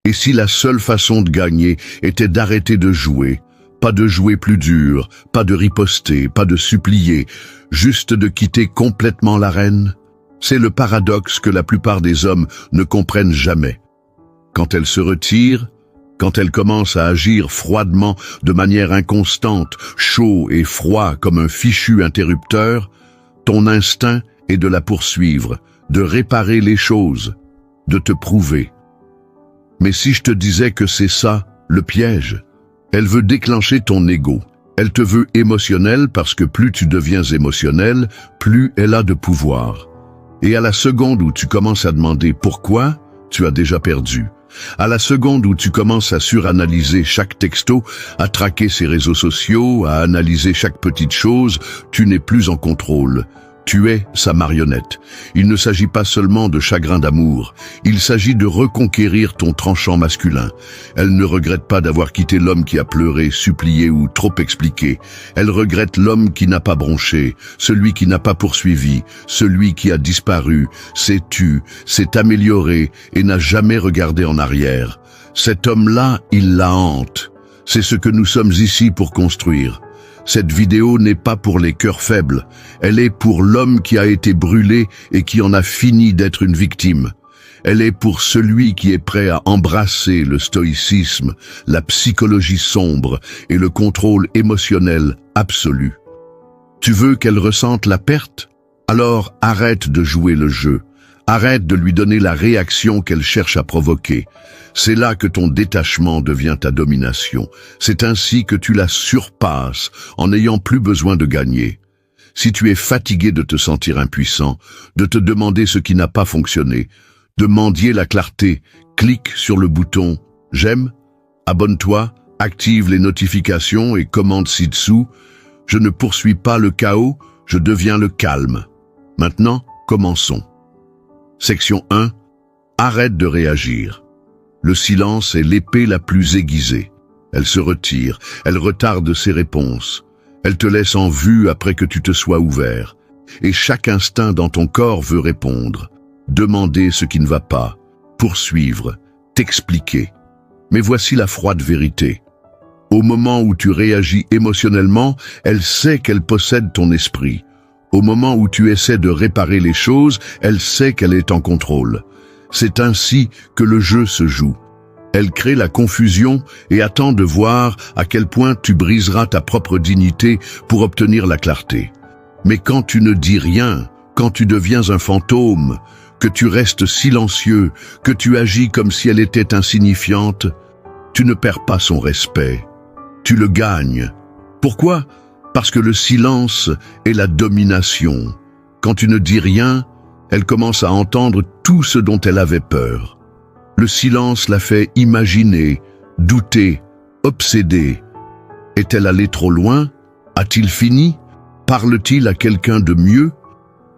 Et si la seule façon de gagner était d'arrêter de jouer, pas de jouer plus dur, pas de riposter, pas de supplier, juste de quitter complètement l'arène? C'est le paradoxe que la plupart des hommes ne comprennent jamais. Quand elle se retire, quand elle commence à agir froidement, de manière inconstante, chaud et froid comme un fichu interrupteur, ton instinct est de la poursuivre, de réparer les choses, de te prouver. Mais si je te disais que c'est ça, le piège, elle veut déclencher ton ego. Elle te veut émotionnel parce que plus tu deviens émotionnel, plus elle a de pouvoir. Et à la seconde où tu commences à demander pourquoi, tu as déjà perdu. À la seconde où tu commences à suranalyser chaque texto, à traquer ses réseaux sociaux, à analyser chaque petite chose, tu n'es plus en contrôle. Tu es sa marionnette. Il ne s'agit pas seulement de chagrin d'amour, il s'agit de reconquérir ton tranchant masculin. Elle ne regrette pas d'avoir quitté l'homme qui a pleuré, supplié ou trop expliqué. Elle regrette l'homme qui n'a pas bronché, celui qui n'a pas poursuivi, celui qui a disparu, s'est tu, s'est amélioré et n'a jamais regardé en arrière. Cet homme-là, il la hante. C'est ce que nous sommes ici pour construire. Cette vidéo n'est pas pour les cœurs faibles, elle est pour l'homme qui a été brûlé et qui en a fini d'être une victime. Elle est pour celui qui est prêt à embrasser le stoïcisme, la psychologie sombre et le contrôle émotionnel absolu. Tu veux qu'elle ressente la perte? Alors arrête de jouer le jeu. Arrête de lui donner la réaction qu'elle cherche à provoquer. C'est là que ton détachement devient ta domination. C'est ainsi que tu la surpasses en n'ayant plus besoin de gagner. Si tu es fatigué de te sentir impuissant, de te demander ce qui n'a pas fonctionné, de mendier la clarté, clique sur le bouton « J'aime », abonne-toi, active les notifications et commente ci-dessous « Je ne poursuis pas le chaos, je deviens le calme ». Maintenant, commençons. Section 1. Arrête de réagir. Le silence est l'épée la plus aiguisée. Elle se retire, elle retarde ses réponses. Elle te laisse en vue après que tu te sois ouvert. Et chaque instinct dans ton corps veut répondre, demander ce qui ne va pas, poursuivre, t'expliquer. Mais voici la froide vérité. Au moment où tu réagis émotionnellement, elle sait qu'elle possède ton esprit. Au moment où tu essaies de réparer les choses, elle sait qu'elle est en contrôle. C'est ainsi que le jeu se joue. Elle crée la confusion et attend de voir à quel point tu briseras ta propre dignité pour obtenir la clarté. Mais quand tu ne dis rien, quand tu deviens un fantôme, que tu restes silencieux, que tu agis comme si elle était insignifiante, tu ne perds pas son respect. Tu le gagnes. Pourquoi ? Parce que le silence est la domination. Quand tu ne dis rien, elle commence à entendre tout ce dont elle avait peur. Le silence la fait imaginer, douter, obséder. Est-elle allée trop loin? A-t-il fini? Parle-t-il à quelqu'un de mieux?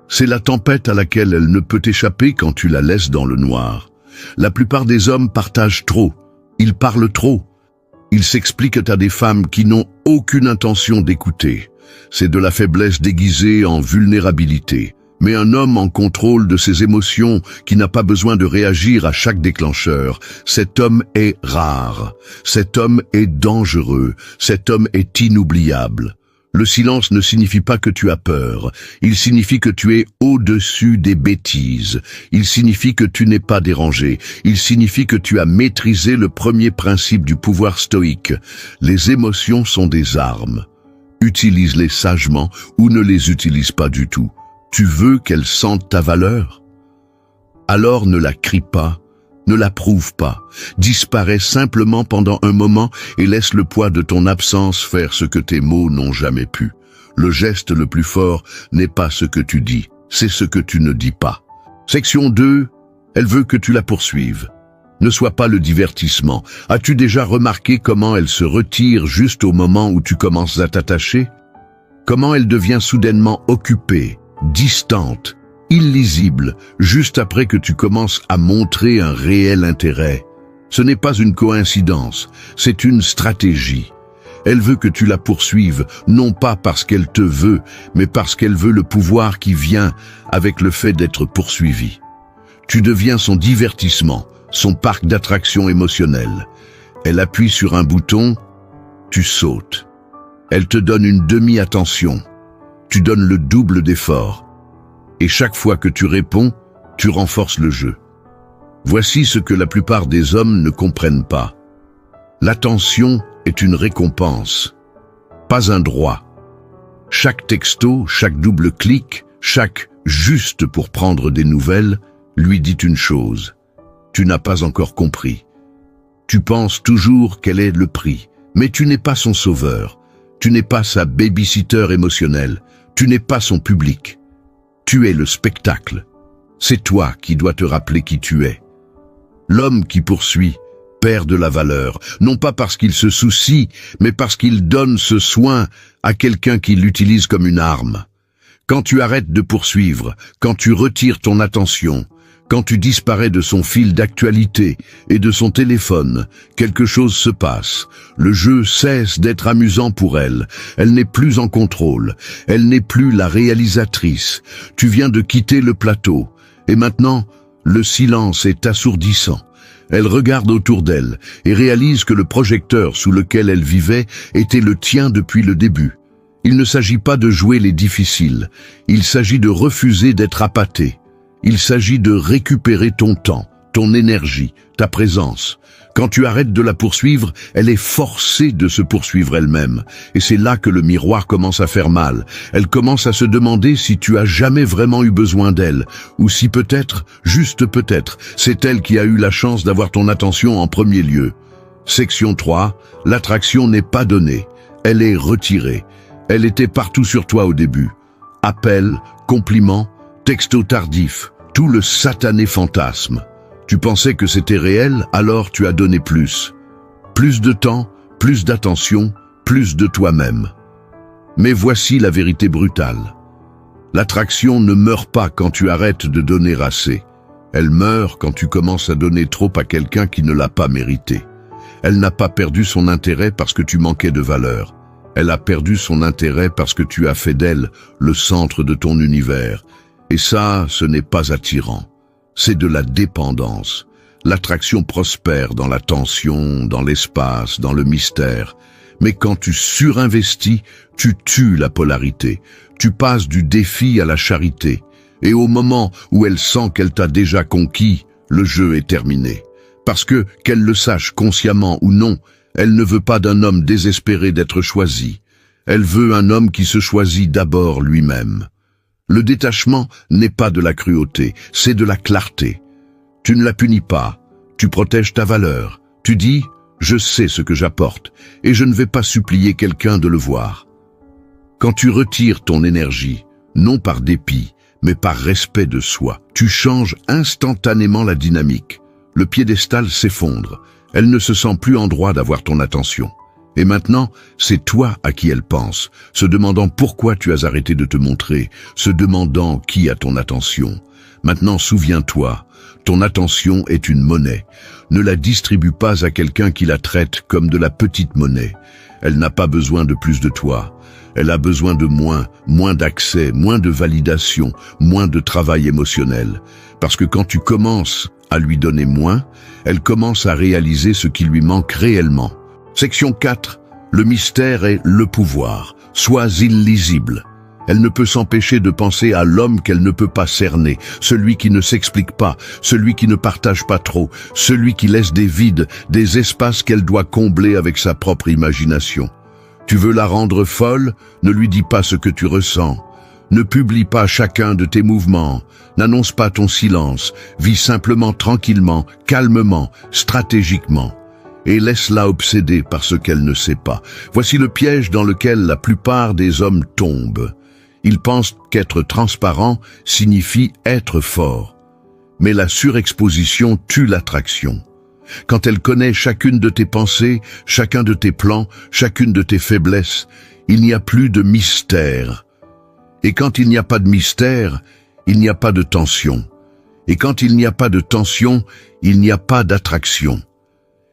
C'est la tempête à laquelle elle ne peut échapper quand tu la laisses dans le noir. La plupart des hommes partagent trop, ils parlent trop. Ils s'expliquent à des femmes qui n'ont aucune intention d'écouter. C'est de la faiblesse déguisée en vulnérabilité. Mais un homme en contrôle de ses émotions, qui n'a pas besoin de réagir à chaque déclencheur, cet homme est rare. Cet homme est dangereux. Cet homme est inoubliable. Le silence ne signifie pas que tu as peur. Il signifie que tu es au-dessus des bêtises. Il signifie que tu n'es pas dérangé. Il signifie que tu as maîtrisé le premier principe du pouvoir stoïque. Les émotions sont des armes. Utilise-les sagement ou ne les utilise pas du tout. Tu veux qu'elles sentent ta valeur? Alors ne la crie pas. Ne la prouve pas. Disparais simplement pendant un moment et laisse le poids de ton absence faire ce que tes mots n'ont jamais pu. Le geste le plus fort n'est pas ce que tu dis, c'est ce que tu ne dis pas. Section 2. Elle veut que tu la poursuives. Ne sois pas le divertissement. As-tu déjà remarqué comment elle se retire juste au moment où tu commences à t'attacher? Comment elle devient soudainement occupée, distante, illisible, juste après que tu commences à montrer un réel intérêt. Ce n'est pas une coïncidence, c'est une stratégie. Elle veut que tu la poursuives, non pas parce qu'elle te veut, mais parce qu'elle veut le pouvoir qui vient avec le fait d'être poursuivi. Tu deviens son divertissement, son parc d'attraction émotionnelle. Elle appuie sur un bouton, tu sautes. Elle te donne une demi-attention. Tu donnes le double d'effort. Et chaque fois que tu réponds, tu renforces le jeu. Voici ce que la plupart des hommes ne comprennent pas. L'attention est une récompense, pas un droit. Chaque texto, chaque double clic, chaque « juste pour prendre des nouvelles » lui dit une chose. Tu n'as pas encore compris. Tu penses toujours quel est le prix, mais tu n'es pas son sauveur. Tu n'es pas sa babysitter émotionnelle. Tu n'es pas son public. Tu es le spectacle. C'est toi qui dois te rappeler qui tu es. L'homme qui poursuit perd de la valeur, non pas parce qu'il se soucie, mais parce qu'il donne ce soin à quelqu'un qui l'utilise comme une arme. Quand tu arrêtes de poursuivre, quand tu retires ton attention, quand tu disparais de son fil d'actualité et de son téléphone, quelque chose se passe. Le jeu cesse d'être amusant pour elle. Elle n'est plus en contrôle. Elle n'est plus la réalisatrice. Tu viens de quitter le plateau. Et maintenant, le silence est assourdissant. Elle regarde autour d'elle et réalise que le projecteur sous lequel elle vivait était le tien depuis le début. Il ne s'agit pas de jouer les difficiles. Il s'agit de refuser d'être appâté. Il s'agit de récupérer ton temps, ton énergie, ta présence. Quand tu arrêtes de la poursuivre, elle est forcée de se poursuivre elle-même. Et c'est là que le miroir commence à faire mal. Elle commence à se demander si tu as jamais vraiment eu besoin d'elle, ou si peut-être, juste peut-être, c'est elle qui a eu la chance d'avoir ton attention en premier lieu. Section 3, l'attraction n'est pas donnée. Elle est retirée. Elle était partout sur toi au début. Appel, compliments, texto tardif, tout le satané fantasme. Tu pensais que c'était réel, alors tu as donné plus. Plus de temps, plus d'attention, plus de toi-même. Mais voici la vérité brutale. L'attraction ne meurt pas quand tu arrêtes de donner assez. Elle meurt quand tu commences à donner trop à quelqu'un qui ne l'a pas mérité. Elle n'a pas perdu son intérêt parce que tu manquais de valeur. Elle a perdu son intérêt parce que tu as fait d'elle le centre de ton univers. Et ça, ce n'est pas attirant. C'est de la dépendance. L'attraction prospère dans la tension, dans l'espace, dans le mystère. Mais quand tu surinvestis, tu tues la polarité. Tu passes du défi à la charité. Et au moment où elle sent qu'elle t'a déjà conquis, le jeu est terminé. Parce que, qu'elle le sache consciemment ou non, elle ne veut pas d'un homme désespéré d'être choisi. Elle veut un homme qui se choisit d'abord lui-même. Le détachement n'est pas de la cruauté, c'est de la clarté. Tu ne la punis pas, tu protèges ta valeur. Tu dis, je sais ce que j'apporte, et je ne vais pas supplier quelqu'un de le voir. Quand tu retires ton énergie, non par dépit, mais par respect de soi, tu changes instantanément la dynamique. Le piédestal s'effondre, elle ne se sent plus en droit d'avoir ton attention. Et maintenant, c'est toi à qui elle pense, se demandant pourquoi tu as arrêté de te montrer, se demandant qui a ton attention. Maintenant, souviens-toi, ton attention est une monnaie. Ne la distribue pas à quelqu'un qui la traite comme de la petite monnaie. Elle n'a pas besoin de plus de toi. Elle a besoin de moins d'accès, moins de validation, moins de travail émotionnel. Parce que quand tu commences à lui donner moins, elle commence à réaliser ce qui lui manque réellement. Section 4. Le mystère est le pouvoir. Sois illisible. Elle ne peut s'empêcher de penser à l'homme qu'elle ne peut pas cerner, celui qui ne s'explique pas, celui qui ne partage pas trop, celui qui laisse des vides, des espaces qu'elle doit combler avec sa propre imagination. Tu veux la rendre folle? Ne lui dis pas ce que tu ressens. Ne publie pas chacun de tes mouvements. N'annonce pas ton silence. Vis simplement tranquillement, calmement, stratégiquement. Et laisse-la obséder par ce qu'elle ne sait pas. Voici le piège dans lequel la plupart des hommes tombent. Ils pensent qu'être transparent signifie être fort. Mais la surexposition tue l'attraction. Quand elle connaît chacune de tes pensées, chacun de tes plans, chacune de tes faiblesses, il n'y a plus de mystère. Et quand il n'y a pas de mystère, il n'y a pas de tension. Et quand il n'y a pas de tension, il n'y a pas d'attraction.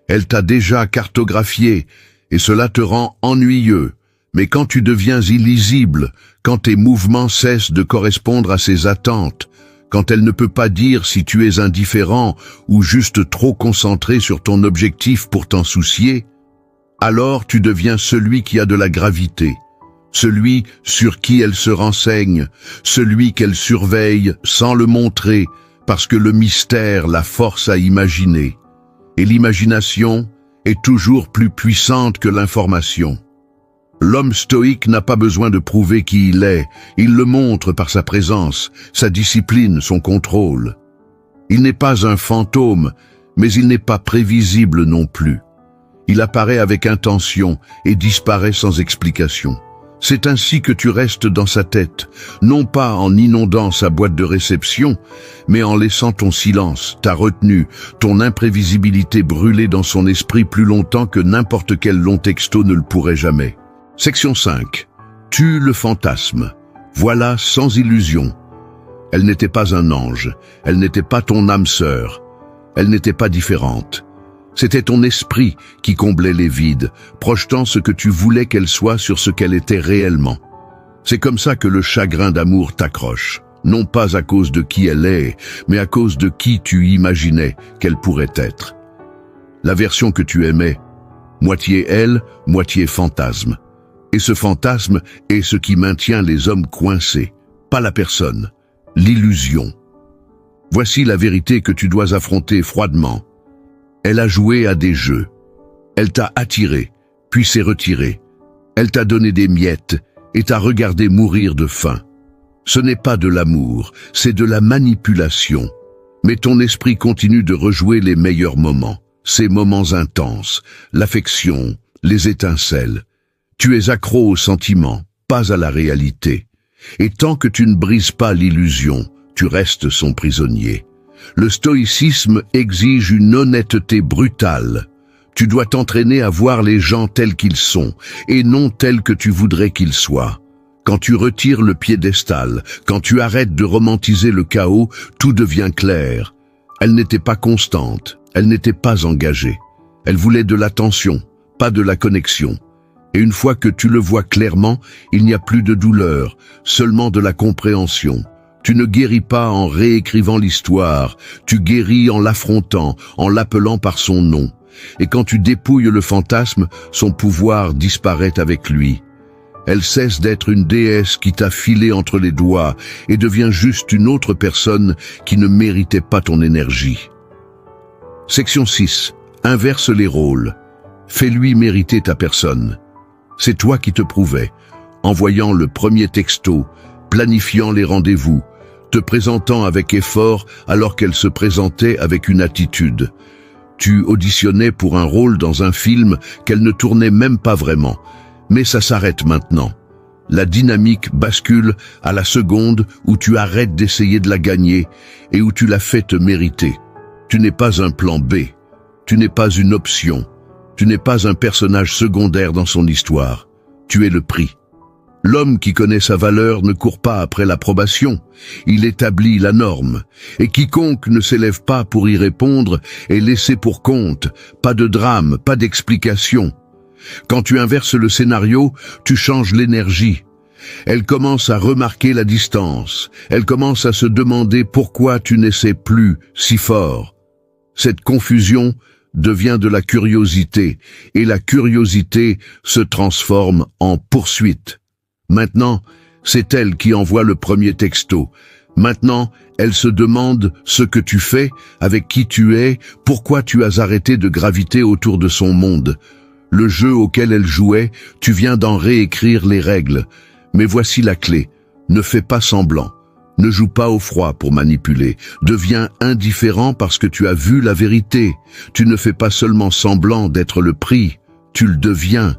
Elle t'a déjà cartographié, et cela te rend ennuyeux. Mais quand tu deviens illisible, quand tes mouvements cessent de correspondre à ses attentes, quand elle ne peut pas dire si tu es indifférent ou juste trop concentré sur ton objectif pour t'en soucier, alors tu deviens celui qui a de la gravité, celui sur qui elle se renseigne, celui qu'elle surveille sans le montrer, parce que le mystère la force à imaginer. Et l'imagination est toujours plus puissante que l'information. L'homme stoïque n'a pas besoin de prouver qui il le montre par sa présence, sa discipline, son contrôle. Il n'est pas un fantôme, mais il n'est pas prévisible non plus. Il apparaît avec intention et disparaît sans explication. C'est ainsi que tu restes dans sa tête, non pas en inondant sa boîte de réception, mais en laissant ton silence, ta retenue, ton imprévisibilité brûler dans son esprit plus longtemps que n'importe quel long texto ne le pourrait jamais. Section 5. Tue le fantasme. Voilà sans illusion. Elle n'était pas un ange, elle n'était pas ton âme sœur, elle n'était pas différente. C'était ton esprit qui comblait les vides, projetant ce que tu voulais qu'elle soit sur ce qu'elle était réellement. C'est comme ça que le chagrin d'amour t'accroche, non pas à cause de qui elle est, mais à cause de qui tu imaginais qu'elle pourrait être. La version que tu aimais, moitié elle, moitié fantasme. Et ce fantasme est ce qui maintient les hommes coincés, pas la personne, l'illusion. Voici la vérité que tu dois affronter froidement. Elle a joué à des jeux. Elle t'a attiré, puis s'est retirée. Elle t'a donné des miettes et t'a regardé mourir de faim. Ce n'est pas de l'amour, c'est de la manipulation. Mais ton esprit continue de rejouer les meilleurs moments, ces moments intenses, l'affection, les étincelles. Tu es accro aux sentiments, pas à la réalité. Et tant que tu ne brises pas l'illusion, tu restes son prisonnier. Le stoïcisme exige une honnêteté brutale. Tu dois t'entraîner à voir les gens tels qu'ils sont, et non tels que tu voudrais qu'ils soient. Quand tu retires le piédestal, quand tu arrêtes de romantiser le chaos, tout devient clair. Elle n'était pas constante, elle n'était pas engagée. Elle voulait de l'attention, pas de la connexion. Et une fois que tu le vois clairement, il n'y a plus de douleur, seulement de la compréhension. Tu ne guéris pas en réécrivant l'histoire, tu guéris en l'affrontant, en l'appelant par son nom. Et quand tu dépouilles le fantasme, son pouvoir disparaît avec lui. Elle cesse d'être une déesse qui t'a filé entre les doigts et devient juste une autre personne qui ne méritait pas ton énergie. Section 6. Inverse les rôles. Fais-lui mériter ta personne. C'est toi qui te prouvais, envoyant le premier texto, planifiant les rendez-vous, te présentant avec effort alors qu'elle se présentait avec une attitude. Tu auditionnais pour un rôle dans un film qu'elle ne tournait même pas vraiment. Mais ça s'arrête maintenant. La dynamique bascule à la seconde où tu arrêtes d'essayer de la gagner et où tu la fais te mériter. Tu n'es pas un plan B, tu n'es pas une option. Tu n'es pas un personnage secondaire dans son histoire, tu es le prix. L'homme qui connaît sa valeur ne court pas après l'approbation, il établit la norme, et quiconque ne s'élève pas pour y répondre est laissé pour compte, pas de drame, pas d'explication. Quand tu inverses le scénario, tu changes l'énergie. Elle commence à remarquer la distance, elle commence à se demander pourquoi tu n'essaies plus si fort. Cette confusion devient de la curiosité, et la curiosité se transforme en poursuite. Maintenant, c'est elle qui envoie le premier texto. Maintenant, elle se demande ce que tu fais, avec qui tu es, pourquoi tu as arrêté de graviter autour de son monde. Le jeu auquel elle jouait, tu viens d'en réécrire les règles. Mais voici la clé. Ne fais pas semblant. Ne joue pas au froid pour manipuler. Deviens indifférent parce que tu as vu la vérité. Tu ne fais pas seulement semblant d'être le prix, tu le deviens.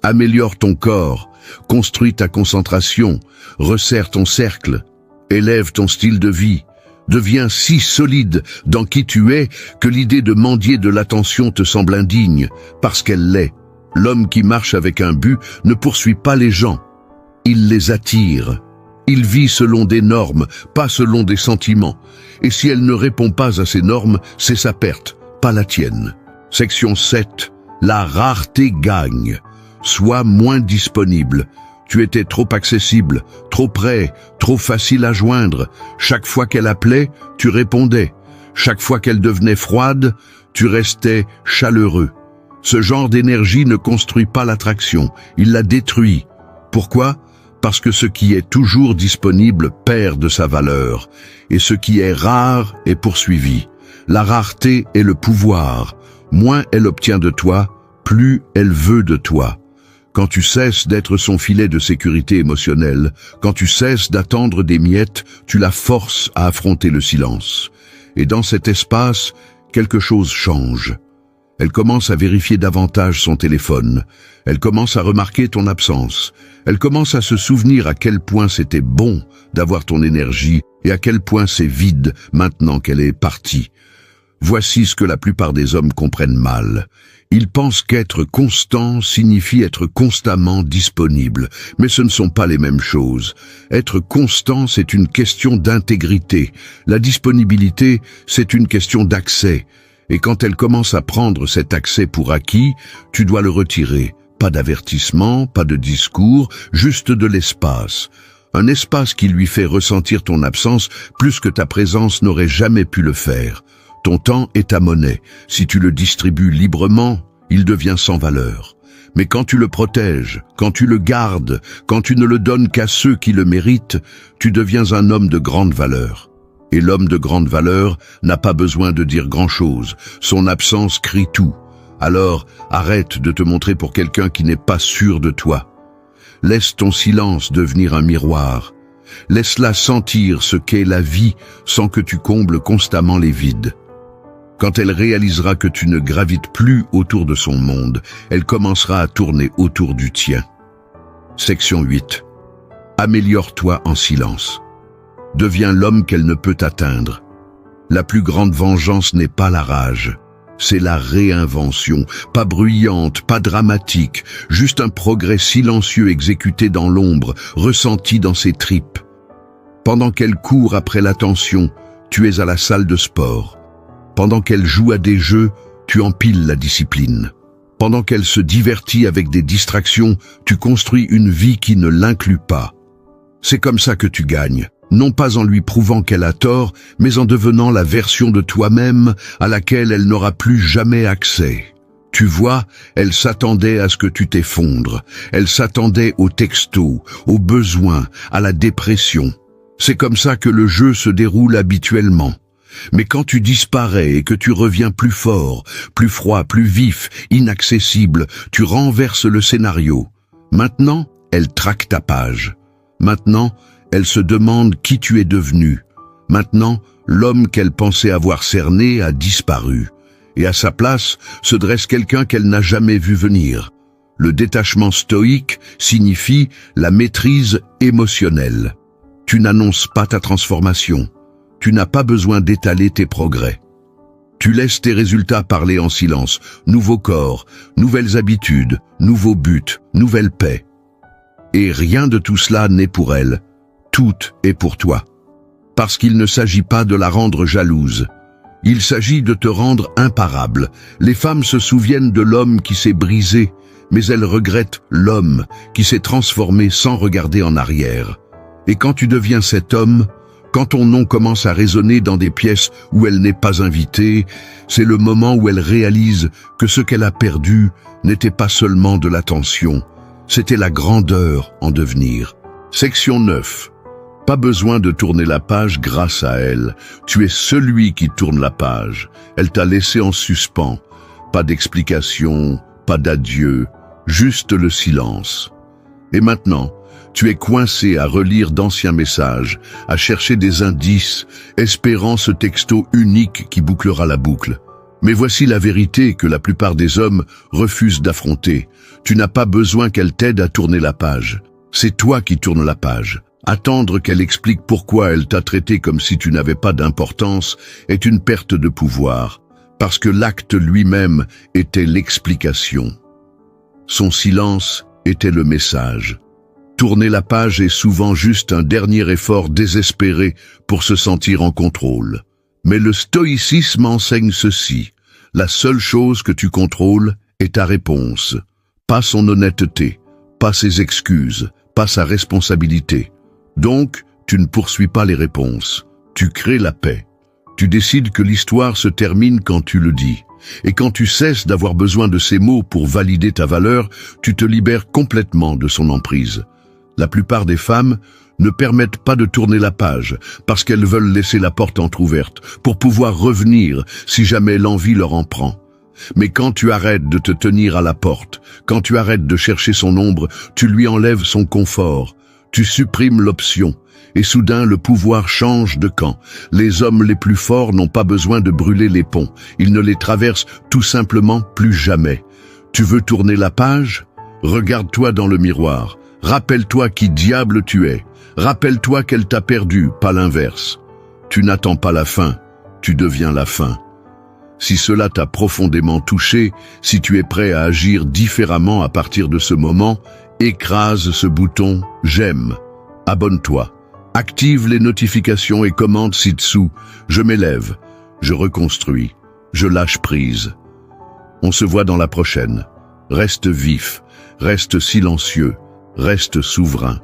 Améliore ton corps, construis ta concentration, resserre ton cercle, élève ton style de vie. Deviens si solide dans qui tu es que l'idée de mendier de l'attention te semble indigne, parce qu'elle l'est. L'homme qui marche avec un but ne poursuit pas les gens, il les attire. Il vit selon des normes, pas selon des sentiments. Et si elle ne répond pas à ces normes, c'est sa perte, pas la tienne. Section 7. La rareté gagne. Sois moins disponible. Tu étais trop accessible, trop près, trop facile à joindre. Chaque fois qu'elle appelait, tu répondais. Chaque fois qu'elle devenait froide, tu restais chaleureux. Ce genre d'énergie ne construit pas l'attraction, il la détruit. Pourquoi ? Parce que ce qui est toujours disponible perd de sa valeur, et ce qui est rare est poursuivi. La rareté est le pouvoir. Moins elle obtient de toi, plus elle veut de toi. Quand tu cesses d'être son filet de sécurité émotionnelle, quand tu cesses d'attendre des miettes, tu la forces à affronter le silence. Et dans cet espace, quelque chose change. Elle commence à vérifier davantage son téléphone. Elle commence à remarquer ton absence. Elle commence à se souvenir à quel point c'était bon d'avoir ton énergie et à quel point c'est vide maintenant qu'elle est partie. Voici ce que la plupart des hommes comprennent mal. Ils pensent qu'être constant signifie être constamment disponible, mais ce ne sont pas les mêmes choses. Être constant, c'est une question d'intégrité. La disponibilité, c'est une question d'accès. Et quand elle commence à prendre cet accès pour acquis, tu dois le retirer. Pas d'avertissement, pas de discours, juste de l'espace. Un espace qui lui fait ressentir ton absence plus que ta présence n'aurait jamais pu le faire. Ton temps est ta monnaie. Si tu le distribues librement, il devient sans valeur. Mais quand tu le protèges, quand tu le gardes, quand tu ne le donnes qu'à ceux qui le méritent, tu deviens un homme de grande valeur. Et l'homme de grande valeur n'a pas besoin de dire grand-chose. Son absence crie tout. Alors, arrête de te montrer pour quelqu'un qui n'est pas sûr de toi. Laisse ton silence devenir un miroir. Laisse-la sentir ce qu'est la vie sans que tu combles constamment les vides. Quand elle réalisera que tu ne gravites plus autour de son monde, elle commencera à tourner autour du tien. Section 8. Améliore-toi en silence. Deviens l'homme qu'elle ne peut atteindre. La plus grande vengeance n'est pas la rage. C'est la réinvention, pas bruyante, pas dramatique, juste un progrès silencieux exécuté dans l'ombre, ressenti dans ses tripes. Pendant qu'elle court après l'attention, tu es à la salle de sport. Pendant qu'elle joue à des jeux, tu empiles la discipline. Pendant qu'elle se divertit avec des distractions, tu construis une vie qui ne l'inclut pas. C'est comme ça que tu gagnes, non pas en lui prouvant qu'elle a tort, mais en devenant la version de toi-même à laquelle elle n'aura plus jamais accès. Tu vois, elle s'attendait à ce que tu t'effondres. Elle s'attendait aux textos, aux besoins, à la dépression. C'est comme ça que le jeu se déroule habituellement. Mais quand tu disparais et que tu reviens plus fort, plus froid, plus vif, inaccessible, tu renverses le scénario. Maintenant, elle traque ta page. Maintenant, elle se demande qui tu es devenu. Maintenant, l'homme qu'elle pensait avoir cerné a disparu. Et à sa place, se dresse quelqu'un qu'elle n'a jamais vu venir. Le détachement stoïque signifie la maîtrise émotionnelle. Tu n'annonces pas ta transformation. Tu n'as pas besoin d'étaler tes progrès. Tu laisses tes résultats parler en silence. Nouveau corps, nouvelles habitudes, nouveaux buts, nouvelle paix. Et rien de tout cela n'est pour elle. Tout est pour toi. Parce qu'il ne s'agit pas de la rendre jalouse. Il s'agit de te rendre imparable. Les femmes se souviennent de l'homme qui s'est brisé, mais elles regrettent l'homme qui s'est transformé sans regarder en arrière. Et quand tu deviens cet homme, quand ton nom commence à résonner dans des pièces où elle n'est pas invitée, c'est le moment où elle réalise que ce qu'elle a perdu n'était pas seulement de l'attention, c'était la grandeur en devenir. Section 9. Pas besoin de tourner la page grâce à elle. Tu es celui qui tourne la page. Elle t'a laissé en suspens. Pas d'explication, pas d'adieu, juste le silence. Et maintenant, tu es coincé à relire d'anciens messages, à chercher des indices, espérant ce texto unique qui bouclera la boucle. Mais voici la vérité que la plupart des hommes refusent d'affronter. Tu n'as pas besoin qu'elle t'aide à tourner la page. C'est toi qui tournes la page. Attendre qu'elle explique pourquoi elle t'a traité comme si tu n'avais pas d'importance est une perte de pouvoir, parce que l'acte lui-même était l'explication. Son silence était le message. Tourner la page est souvent juste un dernier effort désespéré pour se sentir en contrôle. Mais le stoïcisme enseigne ceci. La seule chose que tu contrôles est ta réponse. Pas son honnêteté, pas ses excuses, pas sa responsabilité. Donc, tu ne poursuis pas les réponses. Tu crées la paix. Tu décides que l'histoire se termine quand tu le dis. Et quand tu cesses d'avoir besoin de ces mots pour valider ta valeur, tu te libères complètement de son emprise. La plupart des femmes ne permettent pas de tourner la page parce qu'elles veulent laisser la porte entrouverte pour pouvoir revenir si jamais l'envie leur en prend. Mais quand tu arrêtes de te tenir à la porte, quand tu arrêtes de chercher son ombre, tu lui enlèves son confort, tu supprimes l'option. Et soudain, le pouvoir change de camp. Les hommes les plus forts n'ont pas besoin de brûler les ponts. Ils ne les traversent tout simplement plus jamais. Tu veux tourner la page? Regarde-toi dans le miroir. Rappelle-toi qui diable tu es. Rappelle-toi qu'elle t'a perdu, pas l'inverse. Tu n'attends pas la fin, tu deviens la fin. Si cela t'a profondément touché, si tu es prêt à agir différemment à partir de ce moment, écrase ce bouton « J'aime ». Abonne-toi. Active les notifications et commente ci-dessous. Je m'élève, je reconstruis, je lâche prise. On se voit dans la prochaine. Reste vif, reste silencieux, reste souverain.